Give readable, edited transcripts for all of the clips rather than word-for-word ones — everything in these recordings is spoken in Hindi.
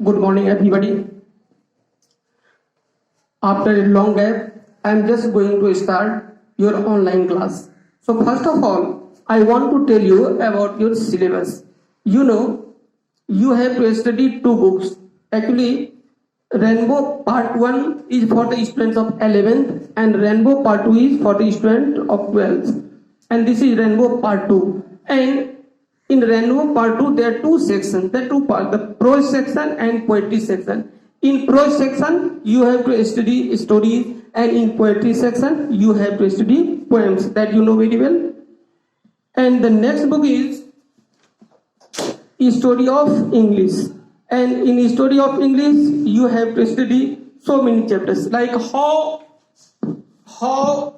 Good morning, everybody. After a long gap, I am just going to start your online class. So first of all, I want to tell you about your syllabus. You know, you have to study two books. Actually, Rainbow Part 1 is for the students of 11th and Rainbow Part 2 is for the student of 12th. And this is Rainbow Part 2. And in Rainbow Part 2, there are two sections, there are two parts, the prose section and poetry section. In prose section, you have to study stories, and in poetry section, you have to study poems that you know very well. And the next book is History of English. And in History of English, you have to study so many chapters, like how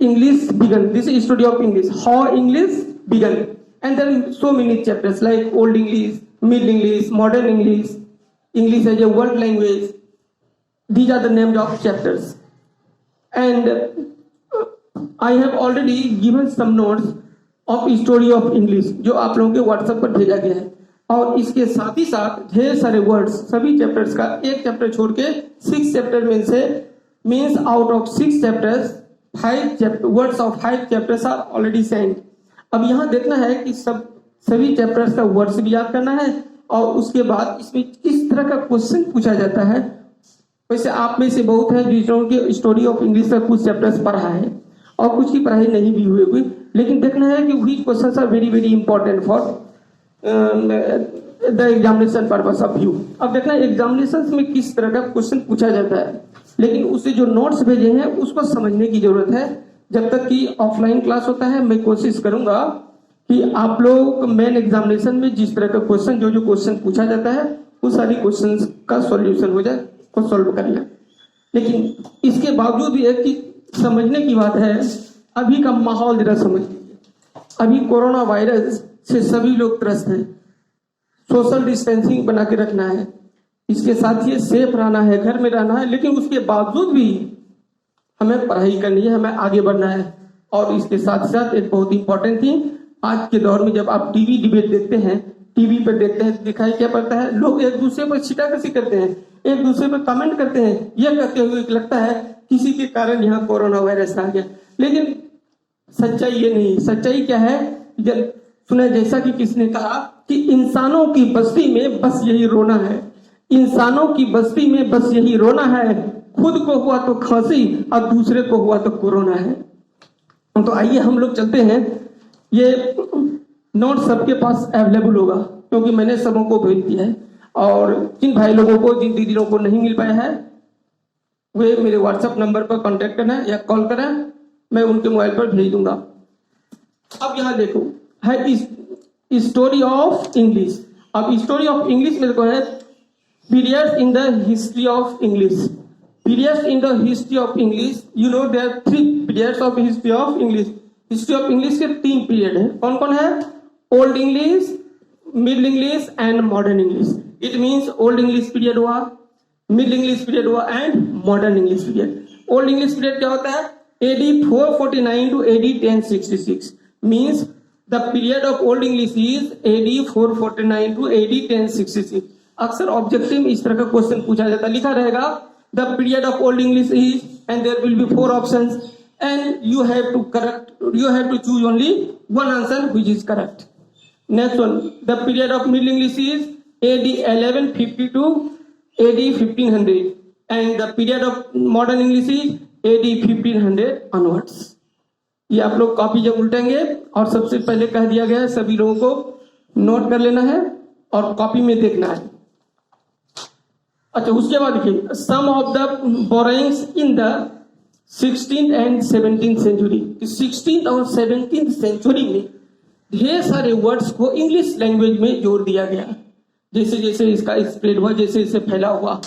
English began. This is History of English, how English began. And there are so many chapters like Old English, Middle English, Modern English, English as a world language. These are the names of chapters. And I have already given some notes of History of English जो आप लोगों के व्हाट्सएप पर भेजा गया है, और इसके साथ ही साथ ढेर सारे वर्ड्स सभी चैप्टर्स का एक चैप्टर छोड़ के 6 चैप्टर में से means out of 6 chapters 5 words of 5 chapters are already send. अब यहाँ देखना है कि सभी चैप्टर्स का वर्ड्स भी याद करना है और उसके बाद इसमें किस तरह का क्वेश्चन पूछा जाता है. वैसे आप में से बहुत है जिन्होंने की हिस्टोरी ऑफ इंग्लिश का कुछ चैप्टर्स पढ़ा है और कुछ की पढ़ाई नहीं भी हुई, लेकिन देखना है कि which questions are very very important for the examination purpose of you. अब देखना है एग्जामिनेशन में किस तरह का क्वेश्चन पूछा जाता है, लेकिन उससे जो नोट्स भेजे हैं उसको समझने की जरूरत है. जब तक कि ऑफलाइन क्लास होता है मैं कोशिश करूंगा कि आप लोग मेन एग्जामिनेशन में जिस तरह का क्वेश्चन जो क्वेश्चन पूछा जाता है उस सारी क्वेश्चन का सॉल्यूशन हो जाए, को सॉल्व कर लें. लेकिन इसके बावजूद भी है कि समझने की बात है, अभी का माहौल जरा समझ लीजिए. अभी कोरोना वायरस से सभी लोग त्रस्त हैं. सोशल डिस्टेंसिंग बना के रखना है, इसके साथ ही सेफ रहना है, घर में रहना है, लेकिन उसके बावजूद भी हमें पढ़ाई करनी है, हमें आगे बढ़ना है. और इसके साथ साथ एक बहुत इंपॉर्टेंट थिंग, आज के दौर में जब आप टीवी डिबेट देखते हैं, टीवी पर देखते हैं, दिखाई क्या पड़ता है, लोग एक दूसरे पर छिटाकसी करते हैं, एक दूसरे पर कमेंट करते हैं, यह कहते हुए लगता है किसी के कारण यहाँ कोरोना वायरस आ गया. लेकिन सच्चाई ये नहीं. सच्चाई क्या है, जब सुना जैसा कि किसने कहा कि इंसानों की बस्ती में बस यही रोना है, इंसानों की बस्ती में बस यही रोना है, खुद को हुआ तो खांसी और दूसरे को हुआ तो कोरोना है. तो आइए हम लोग चलते हैं. ये नोट सबके पास अवेलेबल होगा क्योंकि मैंने सबों को भेज दिया है, और जिन भाई लोगों को, जिन दीदियों को नहीं मिल पाया है वे मेरे व्हाट्सएप नंबर पर कांटेक्ट करना या कॉल करना, मैं उनके मोबाइल पर भेज दूंगा. अब यहाँ देखो है हिस्टोरी ऑफ इंग्लिश. अब हिस्टोरी ऑफ इंग्लिश में देखो है periods in the history of English. Periods in the history of English, you know there are 3 periods of history of English. History of English के 3 पीरियड है. कौन कौन है? Old English, Middle English and Modern English. It means Old English period हुआ, Middle English period हुआ and Modern English period. Old English period क्या होता है? AD 449 to AD 1066 means the period of Old English is AD 449 to AD 1066. अक्सर ऑब्जेक्टिव इस तरह का क्वेश्चन पूछा जाता है, लिखा रहेगा the period of Old English is, and there will be 4 options and you have to choose only one answer which is correct. Next one, the period of Middle English is AD 1150 to AD 1500 and the period of Modern English is AD 1500 onwards. ये आप लोग कॉपी जब उल्टेंगे, और सबसे पहले कह दिया गया है सभी लोगों को नोट कर लेना है और कॉपी में देखना है. अच्छा, उसके बाद देखिए some of the borrowings in the 16th and 17th century. 16th और 17th सेंचुरी में ढेर सारे वर्ड्स को इंग्लिश लैंग्वेज में जोड़ दिया गया. जैसे जैसे इसका स्प्रेड हुआ, जैसे जैसे फैला हुआ,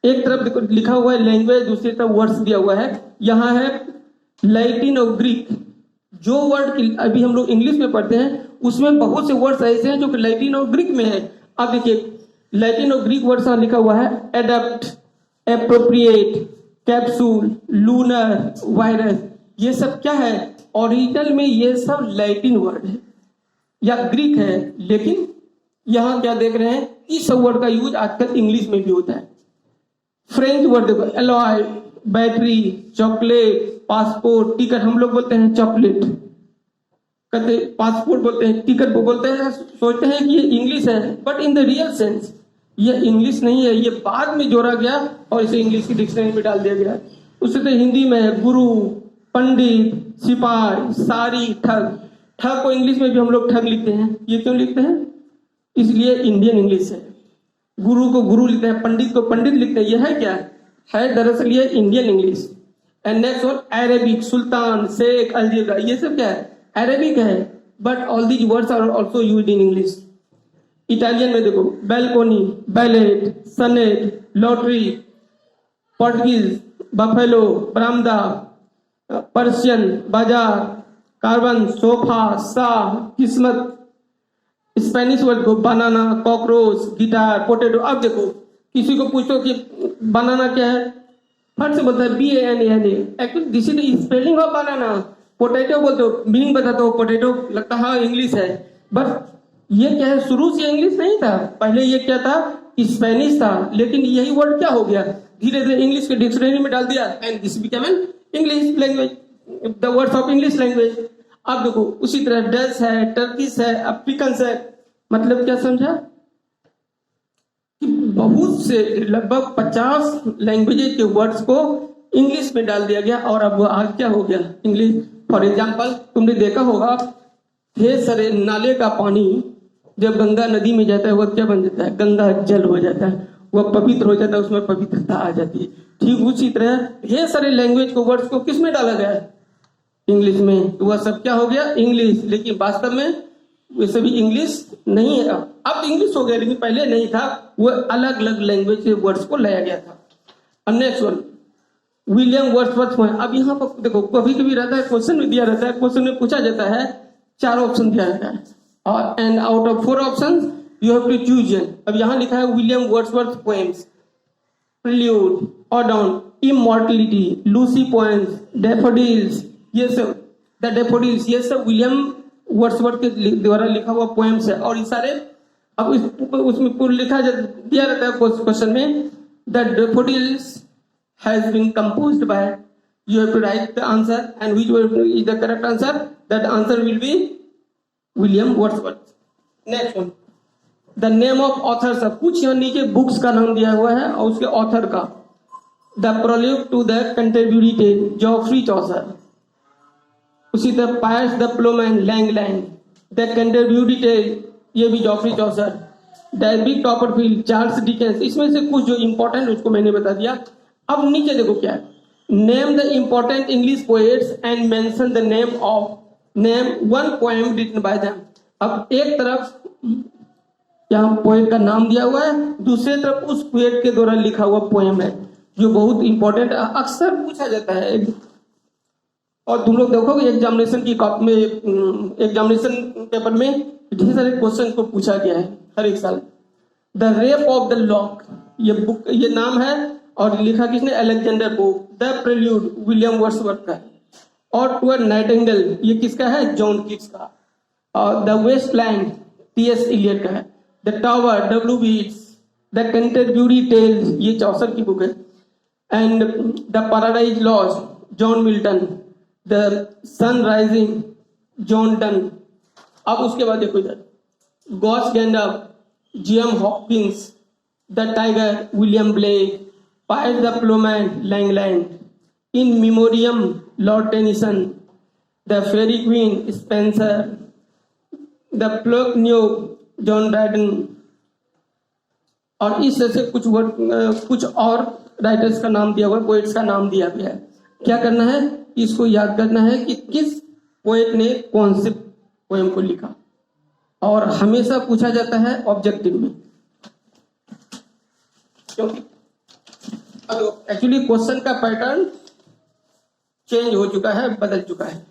एक तरफ लिखा हुआ है लैंग्वेज, दूसरी तरफ वर्ड्स दिया हुआ है. यहाँ है लैटिन और ग्रीक. जो वर्ड अभी हम लोग इंग्लिश में पढ़ते हैं उसमें बहुत से वर्ड्स ऐसे हैं जो कि लैटिन और ग्रीक में है. अब देखिए लैटिन और ग्रीक वर्ड्स लिखा हुआ है adapt, appropriate, capsule, lunar, virus. ये सब क्या है? ओरिजिनल में ये सब लैटिन वर्ड है या ग्रीक है, लेकिन यहाँ क्या देख रहे हैं, इस वर्ड का यूज आजकल इंग्लिश में भी होता है। फ्रेंच वर्ड देखो, alloy, battery, chocolate, passport, ticket. हम लोग बोलते हैं चॉकलेट, कहते पासपोर्ट बोलते हैं, टिकट वो बोलते हैं, सोचते हैं कि ये इंग्लिश है, but in the real sense ये इंग्लिश नहीं है, ये बाद में जोड़ा गया और इसे इंग्लिश की डिक्शनरी में डाल दिया गया। उससे तो हिंदी में गुरु, पंडित, सिपाही, सारी, ठग। ठग को इंग्लिश में भी हम लोग ठग लिखते हैं। ये क्यों लिखते हैं? इसलिए इंडियन इंग्लिश है। गुरु को गुरु लिखते हैं, पंडित को पंडित लिखते हैं। यह है क्या है? दरअसल ये Indian English. And next one Arabic, सुल्तान, शेख, अलजेब्रा, ये सब क्या है? अरेबिक है, but all these words are also used in English. Italian में देखो, balcony, ballet, sonnet, lottery, Portuguese, buffalo, बरामदा, पर्शियन, बाजार, कार्बन, सोफा, शाह, किस्मत। स्पेनिश वर्ड को बनाना, कॉकरोच, गिटार, पोटैटो। अब देखो किसी को पूछो कि बनाना क्या है, फट से बोलता है BANANA। Actually this is spelling of banana. Potato बोलते हो, मीनिंग बताते हो पोटैटो, लगता है हाँ इंग्लिश है, बट ये क्या है? शुरू से इंग्लिश नहीं था। पहले ये क्या था? स्पेनिश था, लेकिन यही वर्ड क्या हो गया? धीरे धीरे इंग्लिश के डिक्शनरी में डाल दिया and this become an English language, the words of English language. अब देखो उसी तरह डच है, टर्किश है, अफ्रीकन है। मतलब क्या समझा? कि बहुत से लगभग 50 लैंग्वेजेज के वर्ड्स को इंग्लिश में डाल दिया गया और अब वो आज क्या हो गया? इंग्लिश। फॉर एग्जाम्पल तुमने देखा होगा ढेर सारे नाले का पानी जब गंगा नदी में जाता है वह क्या बन जाता है? गंगा जल हो जाता है, वह पवित्र हो जाता है, उसमें पवित्रता आ जाती है। ठीक उसी तरह ढेर सारे लैंग्वेज को वर्ड्स को किस में डाला गया है? इंग्लिश में। तो वह सब क्या हो गया? इंग्लिश। लेकिन वास्तव में वे सभी इंग्लिश नहीं है। अब इंग्लिश हो गया, लेकिन पहले नहीं था। वह अलग अलग लैंग्वेज के वर्ड्स को लाया गया था। अब नेक्स्ट वन, विलियम वर्ड्सवर्थ। अब यहाँ पर देखो कभी कभी रहता है, क्वेश्चन में दिया रहता है, क्वेश्चन में पूछा जाता है, 4 ऑप्शन दिया रहता है और and out of 4 option you have to choose an. अब यहाँ लिखा है William Wordsworth poems, prelude, ode on, immortality, Lucy poems, daffodils, ये सब द डैफोडिल्स, ये सब विलियम वर्ड्सवर्थ के द्वारा लिखा हुआ पोएम्स है। और ये सारे अब उसमें लिखा दिया रहता है क्वेश्चन में, the daffodils has been composed by, you have to write the answer and which is the correct answer. That answer will be William Wordsworth. Next one, the name of authors। कुछ यहाँ नीचे बुक्स का नाम दिया हुआ है और उसके ऑथर का। The Prelude to the Canterbury Tales, Geoffrey Chaucer. उसी तरह Piers the ploughman, Langland. The Canterbury tale, ये भी Geoffrey Chaucer. David Copperfield, Charles Dickens. इसमें से कुछ जो इंपॉर्टेंट उसको मैंने बता दिया। अब नीचे देखो क्या है, name the important English poets and mention the name one poem written by them. अब एक तरफ यहाँ पोएट का नाम दिया हुआ है, दूसरे तरफ उस पोएट के द्वारा लिखा हुआ पोएम है, जो बहुत इंपॉर्टेंट अक्सर पूछा जाता है। और तुम लोग देखोगे एग्जामिनेशन की कॉपी में, एग्जामिनेशन पेपर में ढेर सारे क्वेश्चन को पूछा गया है हर एक साल। The rape of the lock, ये बुक, ये नाम है और लिखा किसने? Alexander pope. The prelude William Wordsworth का है। और टू अ नाइटिंगेल, ये किसका है? जॉन कीट्स का। और द वेस्टलैंड T.S. इलियट का है। The tower W.B. Yeats. The Canterbury tales, ये चौसर की बुक है। And the paradise lost, John Milton. The sun rising, John Donne. अब उसके बाद देखो इधर, God's grandeur, G.M. Hopkins. The tiger, William Blake. Piers the ploughman, Langland. In memoriam, Lord Tennyson. The Faerie Queene, Spenser. The Flecknoe, John Dryden. और इस तरह से कुछ और राइटर्स का नाम दिया हुआ है, पोएट्स का नाम दिया गया है। क्या करना है? इसको याद करना है कि किस पोएट ने कौन से पोएम को लिखा, और हमेशा पूछा जाता है ऑब्जेक्टिव में, क्योंकि एक्चुअली क्वेश्चन का पैटर्न चेंज हो चुका है, बदल चुका है।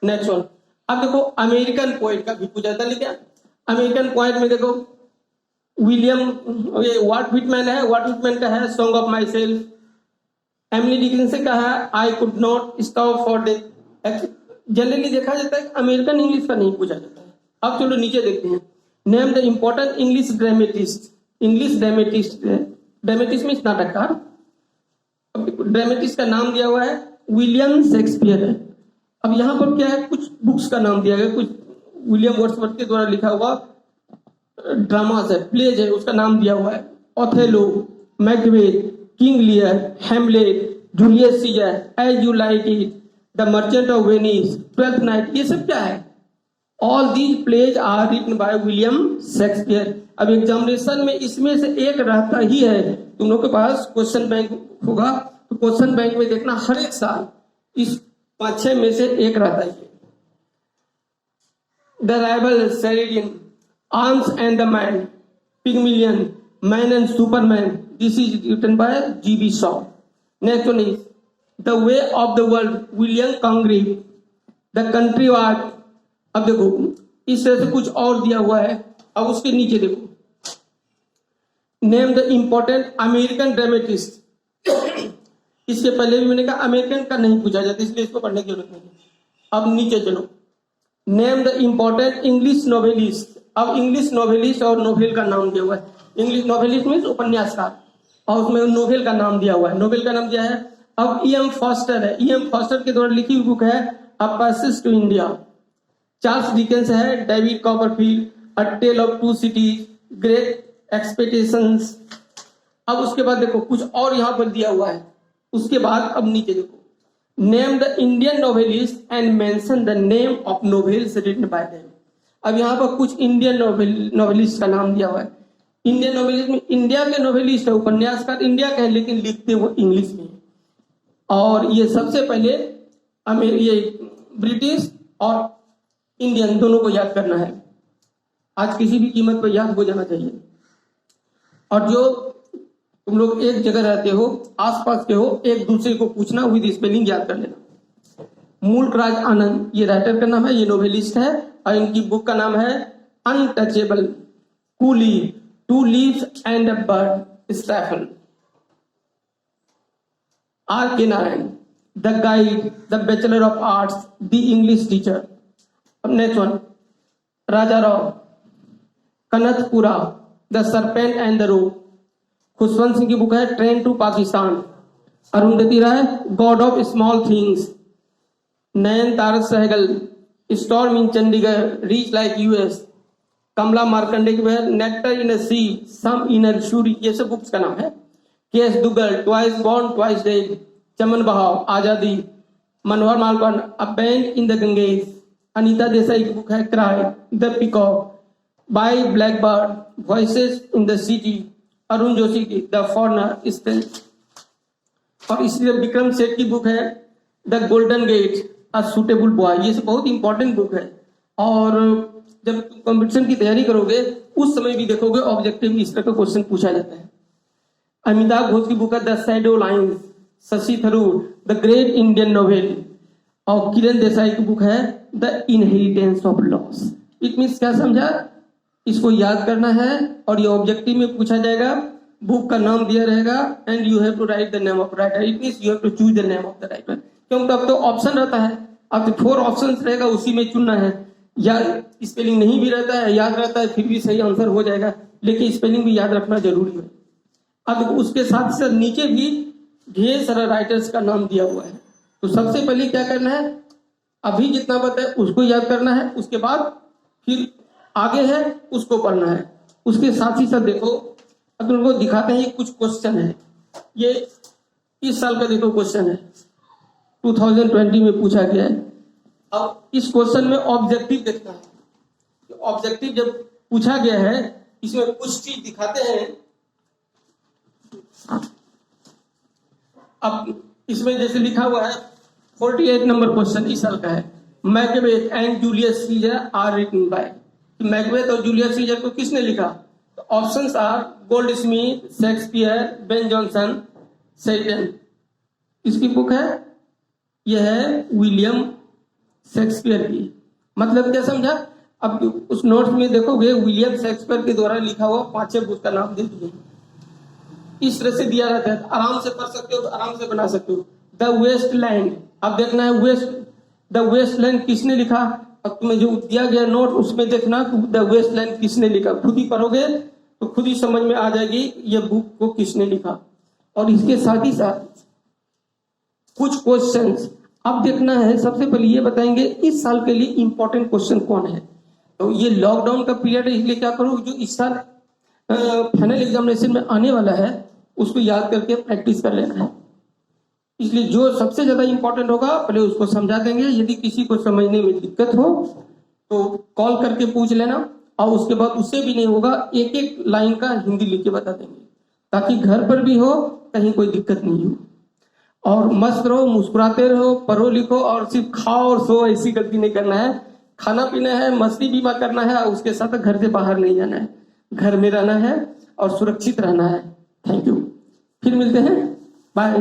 नेक्स्ट वन, अब देखो अमेरिकन पोएट का भी पूछा था, लेकिन अमेरिकन पोएट में देखो विलियम, ये वाल्ट व्हिटमैन है, वाल्ट व्हिटमैन का है song of my self. Emily Dickinson का है I could not stop for death. Generally देखा जाता है अमेरिकन इंग्लिश का नहीं पूछा जाता है। अब चलो नीचे देखते हैं। Name the important English dramatist. English dramatist, dramatist means नाटककार। ड्रामेटिस्ट का नाम दिया हुआ है विलियम शेक्सपियर है। अब यहाँ पर क्या है, कुछ बुक्स का नाम दिया गया, कुछ विलियम वर्ड्सवर्थ के द्वारा लिखा हुआ ड्रामास है, प्लेज है, उसका नाम दिया हुआ है। Othello, Macbeth, King Lear, Hamlet, Julius Caesar, As You Like It, The Merchant of Venice, Twelfth Night, ये सब क्या है? All these plays are written by William Shakespeare. अब एग्जामिनेशन में इसमें से एक रहता ही है। तुम लोग के पास क्वेश्चन बैंक होगा, तो क्वेश्चन बैंक में देखना हर एक साल इस 5-6 में से एक रहता है। The rival, Sheridan, arms and the man, Pygmalion, man and superman, this is written by G.B. Shaw. Next one is the way of the world, William Congreve, the country art. अब देखो इस तरह से कुछ और दिया हुआ है। अब उसके नीचे देखो, name the important American dramatist. इसके पहले भी मैंने कहा अमेरिकन का नहीं पूछा जाता, इसलिए इसको पढ़ने की जरूरत नहीं है। अब नीचे चलो, name the important English novelist. अब इंग्लिश नॉवेलिस्ट और नोवेल का नाम दिया हुआ है। इंग्लिश नॉवेलिस्ट मीन्स उपन्यासकार, और उसमें नोवेल का नाम दिया हुआ है। नोवेल का नाम दिया है। अब E.M. फॉस्टर है। E.M. फॉस्टर के द्वारा लिखी हुई बुक है a passage to India. Charles Dickens है, David Copperfield, a tale of two cities, great expectations. अब उसके बाद देखो कुछ और यहाँ पर दिया हुआ है। उसके बाद अब नीचे देखो, name the Indian novelist and mention the name of novels written by them. अब यहाँ पर कुछ इंडियन नोवेलिस्ट का नाम दिया हुआ है। इंडियन नोवेलिस्ट में इंडिया के नोवेलिस्ट है, उपन्यासकार इंडिया के हैं, लेकिन लिखते वो इंग्लिश में। और ये सबसे पहले ये ब्रिटिश और इंडियन दोनों को याद करना है। आज किसी भी कीमत पर याद हो जाना चाहिए। और जो तुम लोग एक जगह रहते हो, आसपास के हो, एक दूसरे को पूछना, विद स्पेलिंग याद कर लेना। मुल्क राज आनंद, ये राइटर का नाम है, ये नोवेलिस्ट है, और इनकी बुक का नाम है untouchable, coolie, two leaves and a bird, स्टैफल। R K Narayan, the guide, the bachelor of arts, the English teacher. अब next one, Raja Rao, Kanthapura, the serpent and the rope. Khushwant Singh की बुक है train to Pakistan. Arundhati Roy, god of small things. Nayantara Sahgal, storm in Chandigarh, rich like us. Kamala Markandaya की बुक नेक्टर इन अ सी, सम इन अ शूरी, ये सब बुक्स का नाम है। K S. Duggal, twice born twice dead. Chaman बहाव, आजादी। मनोहर मालवान, a bend in the Ganges. Anita Desai की बुक है cry, the peacock, bye blackbird, voices in the city. Arun Joshi की द फॉरनर, स्पेल। और इसलिए विक्रम सेठ की बुक है The Golden Gate, A Suitable Boy. ये सब बहुत इंपॉर्टेंट बुक है। और जब कंपटीशन की तैयारी करोगे उस समय भी देखोगे ऑब्जेक्टिव इस तरह का क्वेश्चन पूछा जाता है। अमिताभ घोष की बुक है the shadow lines. Shashi Tharoor, the great Indian novel. और किरण देसाई की बुक है the inheritance of loss. It means क्या समझा, इसको याद करना है और ये ऑब्जेक्टिव में पूछा जाएगा। बुक का नाम दिया रहेगा and you have to write the name of writer. It means you have to choose the name of the writer. क्योंकि अब तो ऑप्शन रहता है, अब तो 4 ऑप्शन रहेगा, उसी में चुनना है। या स्पेलिंग नहीं भी रहता है, याद रहता है, फिर भी सही आंसर हो जाएगा, लेकिन स्पेलिंग भी याद रखना जरूरी है। अब उसके साथ साथ नीचे भी ढेर सारा राइटर्स का नाम दिया हुआ है। तो सबसे पहले क्या करना है, अभी जितना पता है उसको याद करना है, उसके बाद फिर आगे है उसको पढ़ना है। उसके साथ ही साथ देखो, अब तुम लोगों को दिखाते हैं कुछ क्वेश्चन है। ये इस साल का देखो क्वेश्चन है, 2020 में पूछा गया है। अब इस क्वेश्चन में ऑब्जेक्टिव देखना है। ऑब्जेक्टिव जब पूछा गया है, इसमें कुछ चीज दिखाते हैं। अब इसमें जैसे लिखा हुआ है 48 नंबर क्वेश्चन इस साल का है। Macbeth and Julius Caesar are written by. Macbeth और जूलियस सीजर को किसने लिखा? तो options are Goldsmith, Shakespeare, Ben Jonson, Shelton. इसकी बुक है, यह है विलियम शेक्सपियर की। मतलब क्या समझा? अब उस नोट्स में देखोगे विलियम शेक्सपियर के द्वारा लिखा हुआ 5-6 बुक का नाम दे दिए। इस तरह से दिया रहता है, आराम से पढ़ सकते हो, तो आराम से बना सकते हो। द वेस्ट लैंड, अब देखना है वेस्ट द वेस्टलैंड किसने लिखा। अब तुम्हें जो दिया गया नोट उसमें देखना द वेस्टलैंड किसने लिखा, खुद ही पढ़ोगे तो खुद ही समझ में आ जाएगी ये बुक को किसने लिखा। और इसके साथ ही साथ कुछ क्वेश्चंस अब देखना है। सबसे पहले ये बताएंगे इस साल के लिए इंपॉर्टेंट क्वेश्चन कौन है। तो ये लॉकडाउन का पीरियड है, इसलिए क्या करो जो इस साल फाइनल एग्जामिनेशन में आने वाला है उसको याद करके प्रैक्टिस कर लेना है। इसलिए जो सबसे ज्यादा इंपॉर्टेंट होगा पहले उसको समझा देंगे। यदि किसी को समझने में दिक्कत हो तो कॉल करके पूछ लेना, और उसके बाद उससे भी नहीं होगा एक एक लाइन का हिंदी लिख के बता देंगे, ताकि घर पर भी हो कहीं कोई दिक्कत नहीं हो। और मस्त रहो, मुस्कुराते रहो, पढ़ो लिखो, और सिर्फ खाओ और सो, ऐसी गलती नहीं करना है। खाना पीना है, मस्ती भी मत करना है, और उसके साथ घर से बाहर नहीं जाना है, घर में रहना है और सुरक्षित रहना है। थैंक यू, फिर मिलते हैं, बाय।